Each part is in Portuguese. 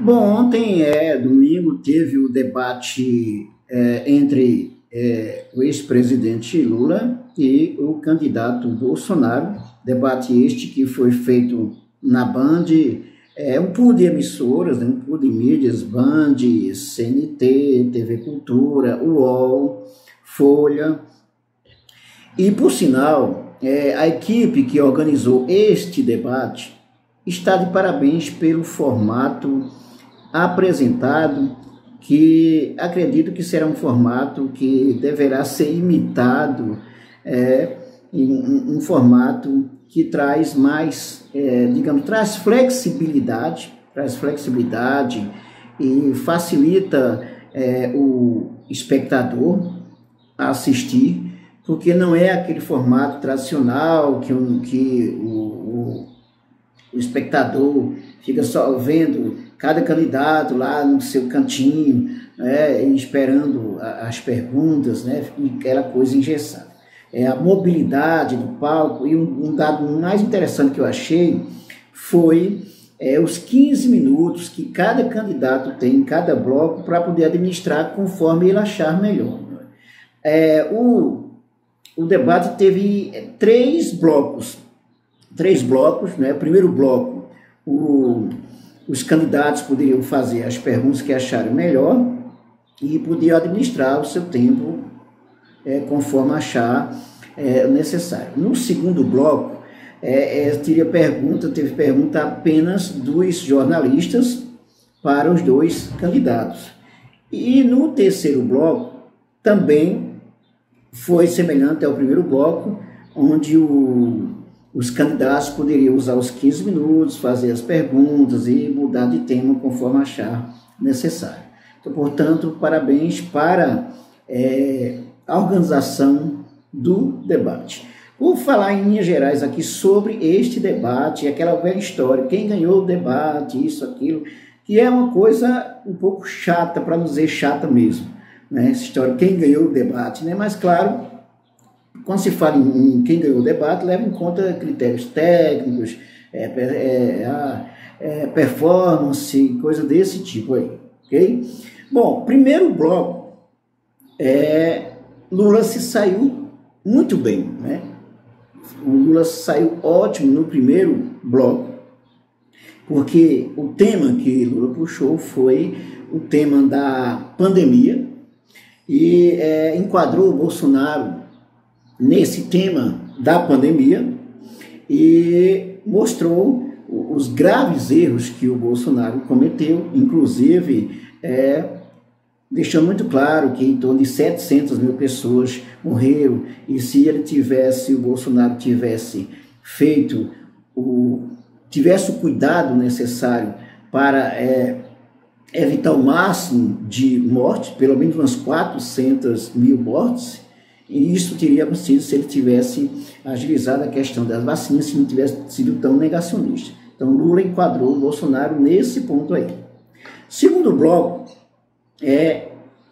Bom, ontem, domingo, teve o debate entre o ex-presidente Lula e o candidato Bolsonaro. Debate este que foi feito na Band, um pool de emissoras, um pool de mídias, Band, CNT, TV Cultura, UOL, Folha. E, por sinal, a equipe que organizou este debate está de parabéns pelo formato apresentado, que acredito que será um formato que deverá ser imitado, em um formato que traz mais, traz flexibilidade e facilita o espectador a assistir, porque não é aquele formato tradicional que o espectador fica só vendo cada candidato lá no seu cantinho, esperando as perguntas, aquela coisa engessada. A mobilidade do palco, e um dado mais interessante que eu achei foi os 15 minutos que cada candidato tem em cada bloco para poder administrar conforme ele achar melhor. O debate teve três blocos. Primeiro bloco, os candidatos poderiam fazer as perguntas que acharem melhor e podiam administrar o seu tempo conforme achar necessário. No segundo bloco, teve pergunta apenas dos jornalistas para os dois candidatos. E no terceiro bloco, também foi semelhante ao primeiro bloco, onde os candidatos poderiam usar os 15 minutos, fazer as perguntas e mudar de tema conforme achar necessário. Então, portanto, parabéns para a organização do debate. Vou falar em linhas gerais aqui sobre este debate, aquela velha história, quem ganhou o debate, isso, aquilo, que é uma coisa um pouco chata, para não dizer chata mesmo, essa história, quem ganhou o debate, Mas, claro, quando se fala em quem ganhou o debate, leva em conta critérios técnicos, performance, coisa desse tipo aí, ok? Bom, primeiro bloco, Lula se saiu muito bem, O Lula saiu ótimo no primeiro bloco, porque o tema que Lula puxou foi o tema da pandemia e enquadrou o Bolsonaro nesse tema da pandemia e mostrou os graves erros que o Bolsonaro cometeu, inclusive deixando muito claro que em torno de 700 mil pessoas morreram, e se o Bolsonaro tivesse o cuidado necessário para evitar o máximo de mortes, pelo menos umas 400 mil mortes, e isso teria acontecido se ele tivesse agilizado a questão das vacinas, se não tivesse sido tão negacionista. Então, Lula enquadrou o Bolsonaro nesse ponto aí. Segundo bloco,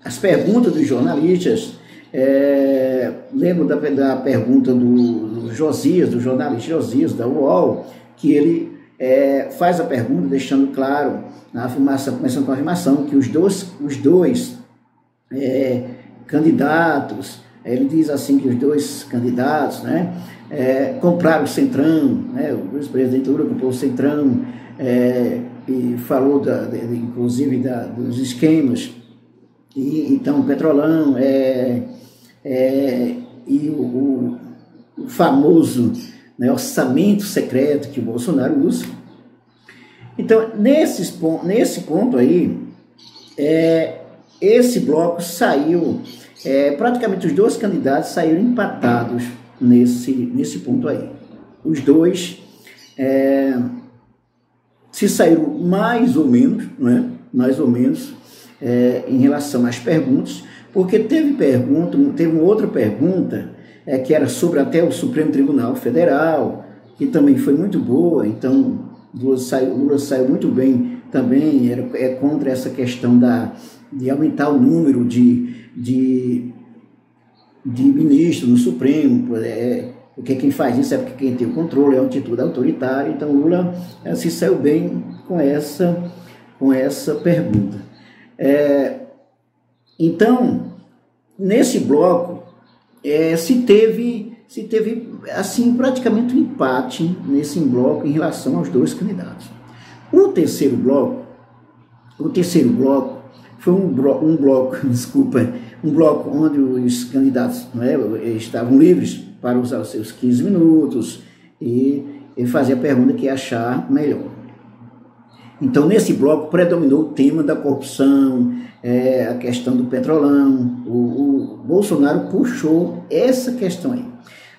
as perguntas dos jornalistas. Lembro da pergunta do jornalista Josias, da UOL, que ele faz a pergunta deixando claro, começando com a afirmação, que os dois candidatos, ele diz assim que os dois candidatos compraram o Centrão, o ex-presidente Lula comprou o Centrão, e falou inclusive dos esquemas, e então o Petrolão e o famoso orçamento secreto que o Bolsonaro usa. Então, nesse ponto aí, esse bloco saiu, praticamente os dois candidatos saíram empatados nesse ponto aí. Os dois se saíram mais ou menos, em relação às perguntas, porque teve uma outra pergunta que era sobre até o Supremo Tribunal Federal, que também foi muito boa. Então Lula saiu muito bem também, contra essa questão de aumentar o número de ministros no Supremo, porque quem faz isso é porque quem tem o controle, é uma atitude autoritária. Então Lula se saiu bem com com essa pergunta. Então, nesse bloco, se teve assim, praticamente um empate nesse bloco em relação aos dois candidatos. O terceiro bloco foi um bloco onde os candidatos, estavam livres para usar os seus 15 minutos e fazer a pergunta que achar melhor. Então, nesse bloco, predominou o tema da corrupção, a questão do petrolão. O Bolsonaro puxou essa questão aí.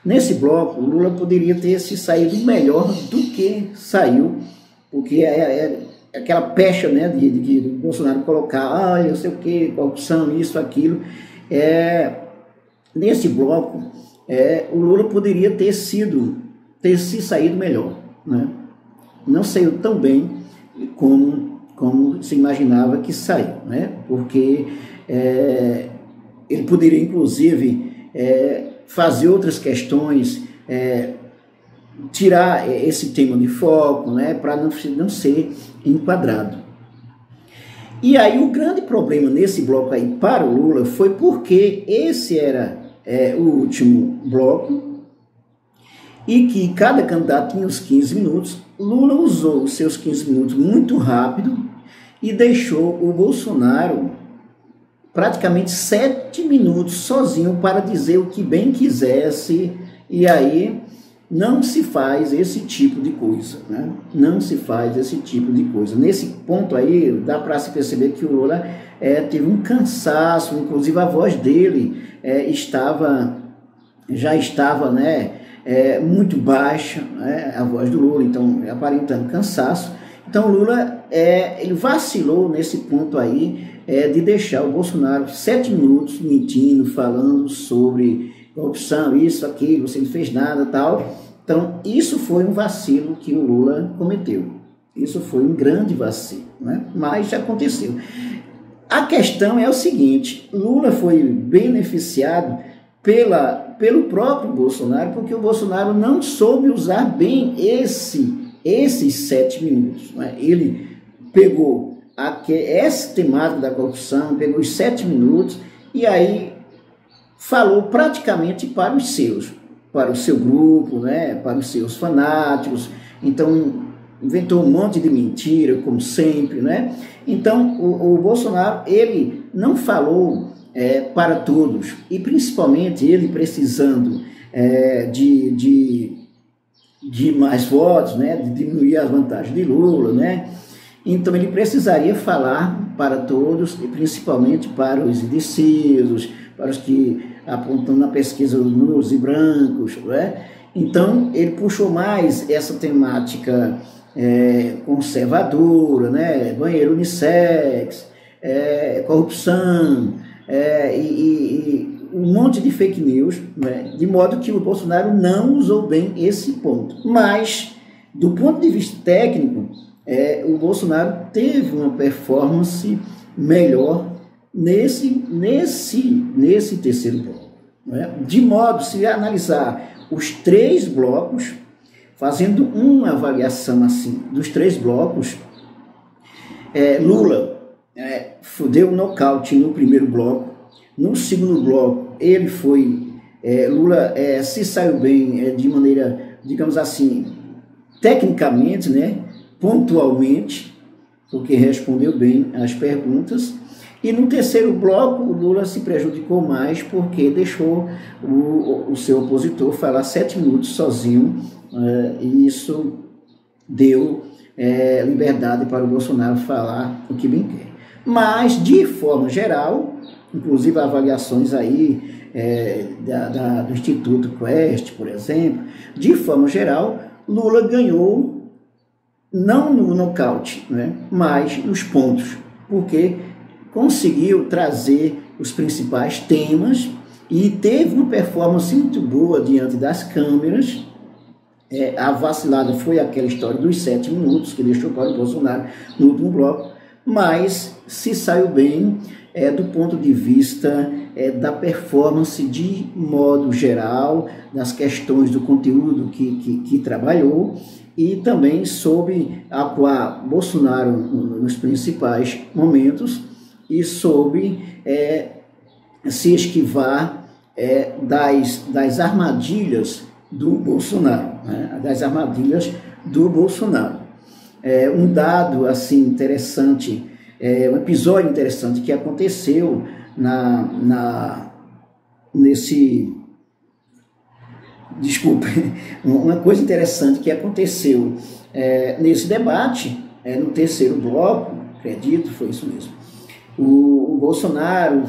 Nesse bloco, o Lula poderia ter se saído melhor do que saiu, porque aquela pecha, né, de Bolsonaro colocar, eu sei o que, corrupção, isso, aquilo. Nesse bloco, o Lula poderia ter se saído melhor, né? Não saiu tão bem como se imaginava que saiu, né? Porque ele poderia, inclusive, fazer outras questões, tirar esse tema de foco, né, para não ser enquadrado. E aí o grande problema nesse bloco aí para o Lula foi porque esse era o último bloco e que cada candidato tinha os 15 minutos. Lula usou os seus 15 minutos muito rápido e deixou o Bolsonaro praticamente 7 minutos sozinho para dizer o que bem quisesse, e aí não se faz esse tipo de coisa, né? Não se faz esse tipo de coisa. Nesse ponto aí, dá para se perceber que o Lula teve um cansaço, inclusive a voz dele já estava, né, muito baixa, né, a voz do Lula, então aparentando cansaço. Então o Lula ele vacilou nesse ponto aí, de deixar o Bolsonaro 7 minutos mentindo, falando sobre corrupção, isso, aquilo, você não fez nada, tal. Então, isso foi um vacilo que o Lula cometeu. Isso foi um grande vacilo, né? Mas já aconteceu. A questão é o seguinte: Lula foi beneficiado pelo próprio Bolsonaro, porque o Bolsonaro não soube usar bem esses 7 minutos, né? Ele pegou essa temática da corrupção, pegou os 7 minutos e aí falou praticamente para os seus, para o seu grupo, né, para os seus fanáticos. Então inventou um monte de mentira, como sempre, né? Então o Bolsonaro, ele não falou para todos, e principalmente ele precisando de mais votos, né, de diminuir as vantagens de Lula, né? Então ele precisaria falar para todos, e principalmente para os indecisos, para os que apontam na pesquisa nulos e brancos, né? Então ele puxou mais essa temática conservadora, né? Banheiro unissex, corrupção, e um monte de fake news, né? De modo que o Bolsonaro não usou bem esse ponto. Mas, do ponto de vista técnico, o Bolsonaro teve uma performance melhor nesse terceiro bloco, né? De modo, se analisar os 3 blocos, fazendo uma avaliação assim dos 3 blocos, Lula deu um nocaute no primeiro bloco. No segundo bloco, Lula se saiu bem de maneira, digamos assim, tecnicamente, né, pontualmente, porque respondeu bem às perguntas. E no terceiro bloco, o Lula se prejudicou mais porque deixou o seu opositor falar 7 minutos sozinho, e isso deu liberdade para o Bolsonaro falar o que bem quer. Mas, de forma geral, inclusive avaliações aí do Instituto Quest, por exemplo, de forma geral, Lula ganhou não no nocaute, né, mas nos pontos, porque conseguiu trazer os principais temas e teve uma performance muito boa diante das câmeras. A vacilada foi aquela história dos 7 minutos, que deixou para o Bolsonaro no último bloco, mas se saiu bem do ponto de vista da performance de modo geral, das questões do conteúdo que trabalhou, e também soube acuar Bolsonaro nos principais momentos e soube se esquivar das armadilhas do Bolsonaro, né? Das armadilhas do Bolsonaro. Um dado assim interessante, um episódio interessante que aconteceu uma coisa interessante que aconteceu nesse debate, no terceiro bloco, acredito, foi isso mesmo. O Bolsonaro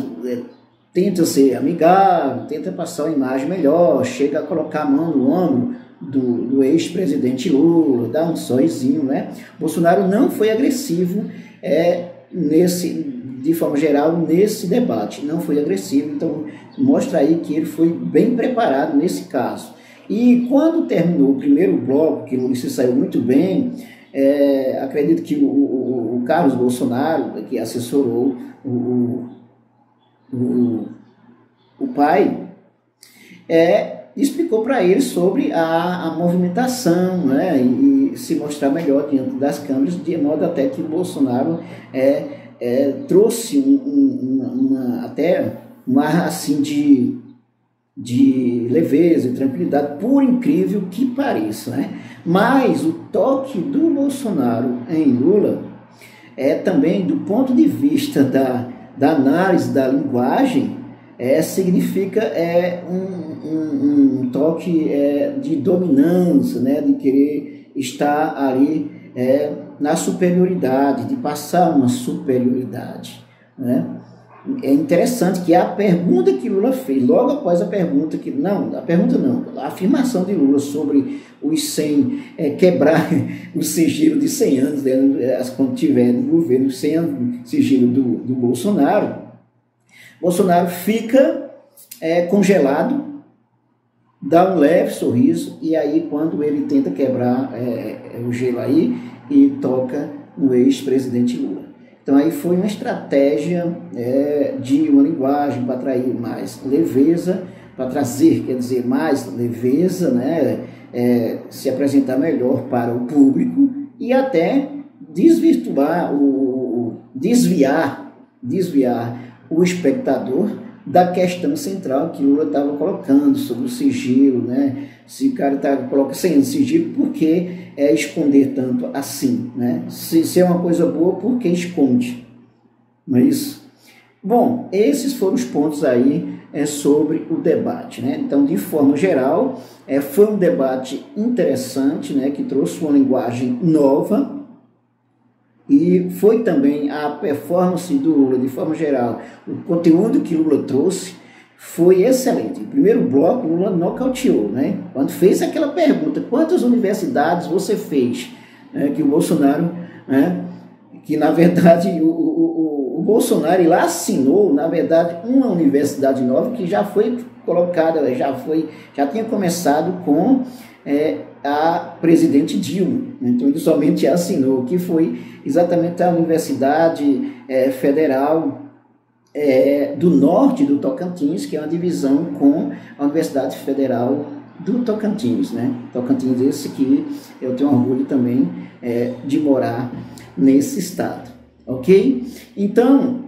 tenta ser amigável, tenta passar uma imagem melhor, chega a colocar a mão no ombro do ex-presidente Lula, dá um sorrisinho, né? Bolsonaro não foi agressivo de forma geral, nesse debate, não foi agressivo, então mostra aí que ele foi bem preparado nesse caso. E quando terminou o primeiro bloco, que o Lula se saiu muito bem, acredito que o Carlos Bolsonaro, que assessorou o pai, explicou para ele sobre a movimentação, né, e se mostrar melhor diante das câmeras, de modo até que o Bolsonaro trouxe até um ar assim de leveza e tranquilidade, por incrível que pareça, né? Mas o toque do Bolsonaro em Lula também, do ponto de vista da análise da linguagem, significa um toque de dominância, né? De querer estar ali na superioridade, de passar uma superioridade, né? É interessante que a pergunta que Lula fez, logo após a afirmação de Lula sobre os 100, quebrar o sigilo de 100 anos, quando tiver no governo, 100 anos sigilo do Bolsonaro, Bolsonaro fica congelado, dá um leve sorriso, e aí quando ele tenta quebrar o gelo aí, e toca no ex-presidente Lula. Então aí foi uma estratégia de uma linguagem para atrair mais leveza, para trazer, quer dizer, mais leveza, né? Se apresentar melhor para o público e até desvirtuar, desviar o espectador da questão central que Lula estava colocando sobre o sigilo, né? Se o cara está colocando sem sigilo, por que esconder tanto assim, né? Se é uma coisa boa, por que esconde? Não é isso? Bom, esses foram os pontos aí sobre o debate, né? Então, de forma geral, foi um debate interessante, né? Que trouxe uma linguagem nova. E foi também a performance do Lula, de forma geral, o conteúdo que Lula trouxe foi excelente. Em primeiro bloco, Lula nocauteou, né? Quando fez aquela pergunta, quantas universidades você fez? Que o Bolsonaro, que na verdade o Bolsonaro lá assinou, na verdade, uma universidade nova que já foi colocada, já tinha começado com a presidente Dilma. Então ele somente assinou, que foi exatamente a Universidade Federal do Norte do Tocantins, que é uma divisão com a Universidade Federal do Tocantins, né? Tocantins esse que eu tenho orgulho também de morar nesse estado, ok? Então,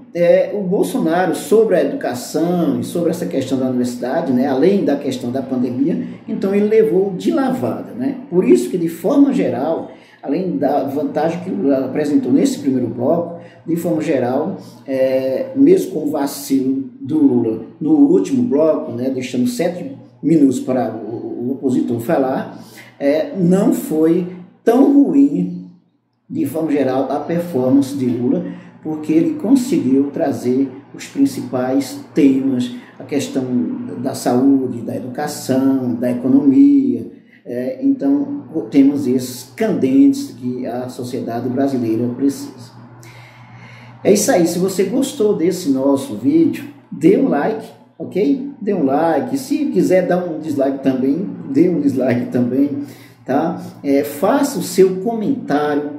o Bolsonaro, sobre a educação e sobre essa questão da universidade, né, além da questão da pandemia, então ele levou de lavada, né? Por isso que, de forma geral, além da vantagem que ele apresentou nesse primeiro bloco, de forma geral, mesmo com o vacilo do Lula no último bloco, né, deixando 7 minutos para o opositor falar, não foi tão ruim, de forma geral, a performance de Lula, porque ele conseguiu trazer os principais temas, a questão da saúde, da educação, da economia. Então, temos esses candentes que a sociedade brasileira precisa. É isso aí. Se você gostou desse nosso vídeo, dê um like, ok? Dê um like. Se quiser dar um dislike também, dê um dislike também, tá? Faça o seu comentário,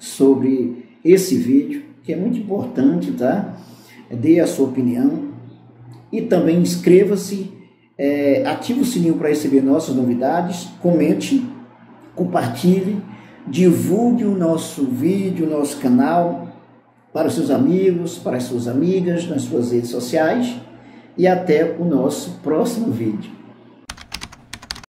sobre esse vídeo, que é muito importante, tá? Dê a sua opinião e também inscreva-se Ative o sininho para receber nossas novidades, comente, compartilhe, divulgue o nosso vídeo, o nosso canal para os seus amigos, para as suas amigas, nas suas redes sociais, e até o nosso próximo vídeo.